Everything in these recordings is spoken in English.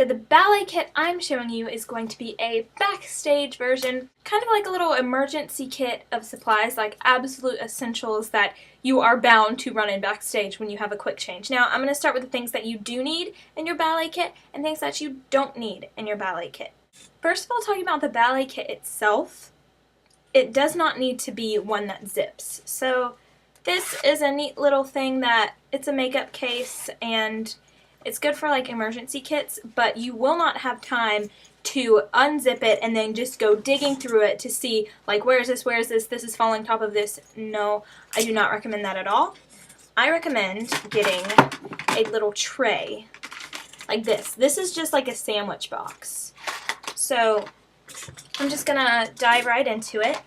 So the ballet kit I'm showing you is going to be a backstage version, kind of like a little emergency kit of supplies, like absolute essentials that you are bound to run in backstage when you have a quick change. Now I'm going to start with the things that you do need in your ballet kit and things that you don't need in your ballet kit. First of all, talking about the ballet kit itself, it does not need to be one that zips. So this is a neat little thing that it's a makeup case and it's good for like emergency kits, but you will not have time to unzip it and then just go digging through it to see like where is this, this is falling top of this. No, I do not recommend that at all. I recommend getting a little tray like this. This is just like a sandwich box. So I'm just gonna dive right into it.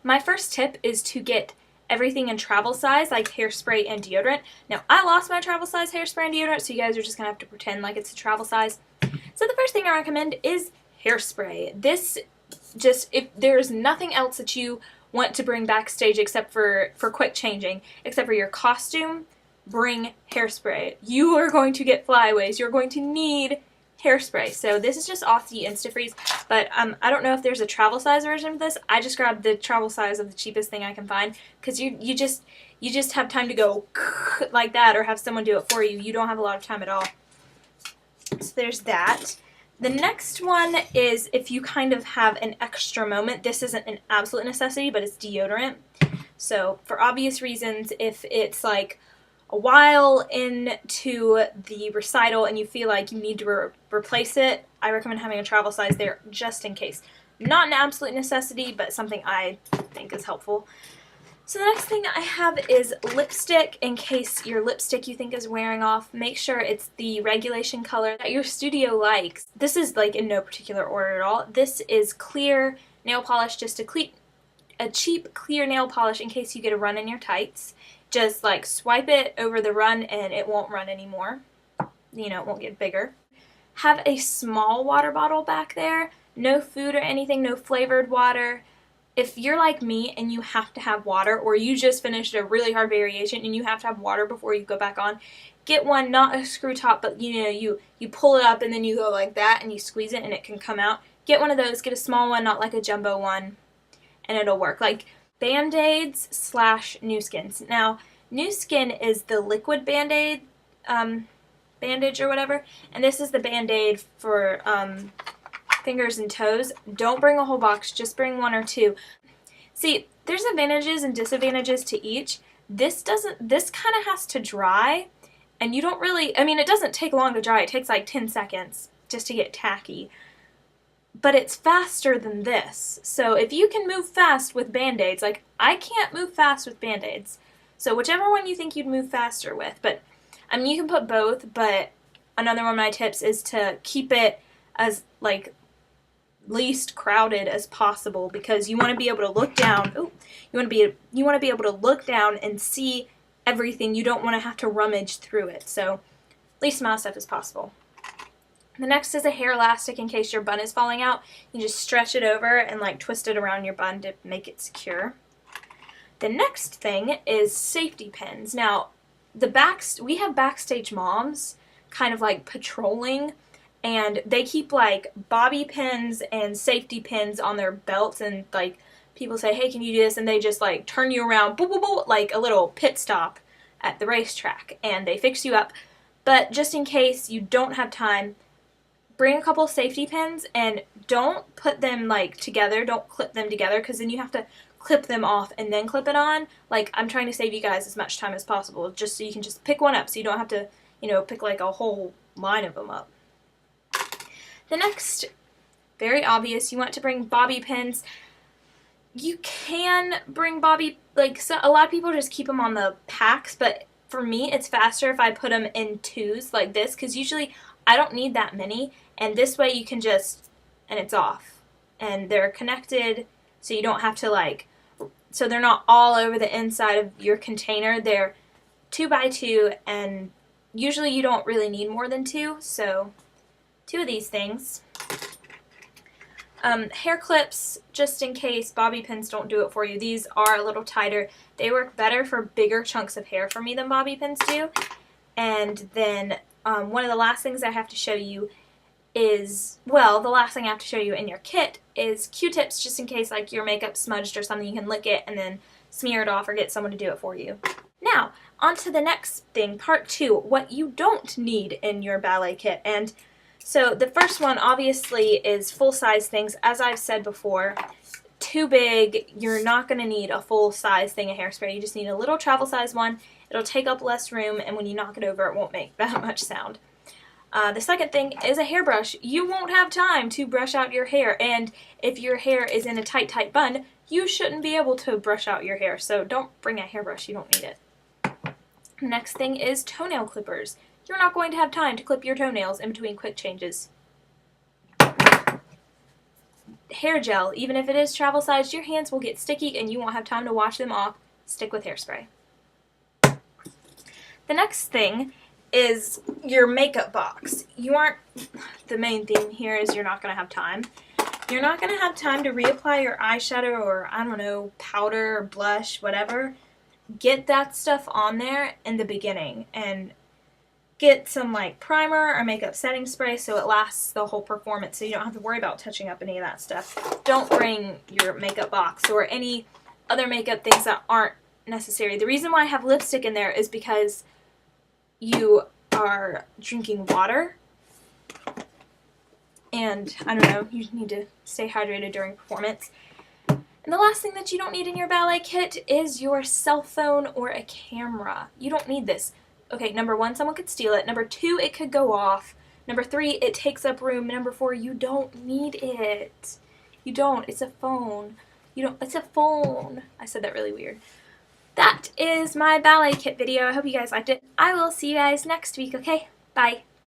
My first tip is to get everything in travel size, like hairspray and deodorant. Now, I lost my travel size hairspray and deodorant, so you guys are just gonna have to pretend like it's a travel size. So the first thing I recommend is hairspray. This just, if there's nothing else that you want to bring backstage except for quick changing, except for your costume, bring hairspray. You are going to get flyaways. You're going to need hairspray. So this is just off the Instafreeze, but I don't know if there's a travel size version of this. I just grabbed the travel size of the cheapest thing I can find because you just have time to go like that or have someone do it for you. You don't have a lot of time at all. So there's that. The next one is if you kind of have an extra moment. This isn't an absolute necessity, but it's deodorant. So for obvious reasons, if it's like a while into the recital and you feel like you need to replace it, I recommend having a travel size there just in case. Not an absolute necessity, but something I think is helpful. So the next thing I have is lipstick. In case your lipstick you think is wearing off, make sure it's the regulation color that your studio likes. This is like in no particular order at all. This is clear nail polish, just a cheap clear nail polish in case you get a run in your tights. Just like swipe it over the run and it won't run anymore. You know, it won't get bigger. Have a small water bottle back there. No food or anything, no flavored water. If you're like me and you have to have water, or you just finished a really hard variation and you have to have water before you go back on, get one, not a screw top, but you know, you pull it up and then you go like that and you squeeze it and it can come out. Get one of those, get a small one, not like a jumbo one, and it'll work. Like Band-Aids / New Skins. Now, New Skin is the liquid Band-Aid, bandage or whatever, and this is the Band-Aid for fingers and toes. Don't bring a whole box, just bring one or two. See, there's advantages and disadvantages to each. This kind of has to dry, and you don't really, I mean, it doesn't take long to dry. It takes like 10 seconds just to get tacky. But it's faster than this. So if you can move fast with Band-Aids, like I can't move fast with Band-Aids. So whichever one you think you'd move faster with. But I mean, you can put both, but another one of my tips is to keep it as like least crowded as possible because you want to be able to look down. Ooh, you want to be able to look down and see everything. You don't want to have to rummage through it. So least amount of stuff as possible. The next is a hair elastic in case your bun is falling out. You just stretch it over and like twist it around your bun to make it secure. The next thing is safety pins. Now, we have backstage moms kind of like patrolling, and they keep like bobby pins and safety pins on their belts, and like people say, hey, can you do this? And they just like turn you around, boo, boo, boo, like a little pit stop at the racetrack, and they fix you up. But just in case you don't have time, bring a couple safety pins and don't put them like together, don't clip them together, because then you have to clip them off and then clip it on. Like, I'm trying to save you guys as much time as possible, just so you can just pick one up so you don't have to, you know, pick like a whole line of them up. The next, very obvious, you want to bring bobby pins. You can bring so a lot of people just keep them on the packs, but for me it's faster if I put them in twos like this, because usually I don't need that many, and this way you can just, and it's off. And they're connected, so you don't have to like, so they're not all over the inside of your container. They're 2 by 2, and usually you don't really need more than 2, so 2 of these things. Hair clips, just in case bobby pins don't do it for you. These are a little tighter. They work better for bigger chunks of hair for me than bobby pins do. And then one of the last things I have to show you is, well, the last thing I have to show you in your kit is Q-tips, just in case like your makeup smudged or something. You can lick it and then smear it off or get someone to do it for you. Now, on to the next thing, part 2, what you don't need in your ballet kit. And so the first one obviously is full-size things. As I've said before, too big, you're not going to need a full-size thing of hairspray. You just need a little travel-size one. It'll take up less room, and when you knock it over, it won't make that much sound. The second thing is a hairbrush. You won't have time to brush out your hair, and if your hair is in a tight bun, you shouldn't be able to brush out your hair, so don't bring a hairbrush. You don't need it. Next thing is toenail clippers. You're not going to have time to clip your toenails in between quick changes. Hair gel. Even if it is travel sized, your hands will get sticky and you won't have time to wash them off. Stick with hairspray. The next thing is your makeup box. The main thing here is you're not going to have time. You're not going to have time to reapply your eyeshadow or, I don't know, powder or blush, whatever. Get that stuff on there in the beginning and get some like primer or makeup setting spray so it lasts the whole performance so you don't have to worry about touching up any of that stuff. Don't bring your makeup box or any other makeup things that aren't necessary. The reason why I have lipstick in there is because you are drinking water and I don't know, you need to stay hydrated during performance. And the last thing that you don't need in your ballet kit is your cell phone or a camera. You don't need this. Okay, number 1, someone could steal it. Number 2, it could go off. Number 3, it takes up room. Number 4, you don't need it. You don't. It's a phone. It's a phone. I said that really weird. That is my ballet kit video. I hope you guys liked it. I will see you guys next week, okay? Bye.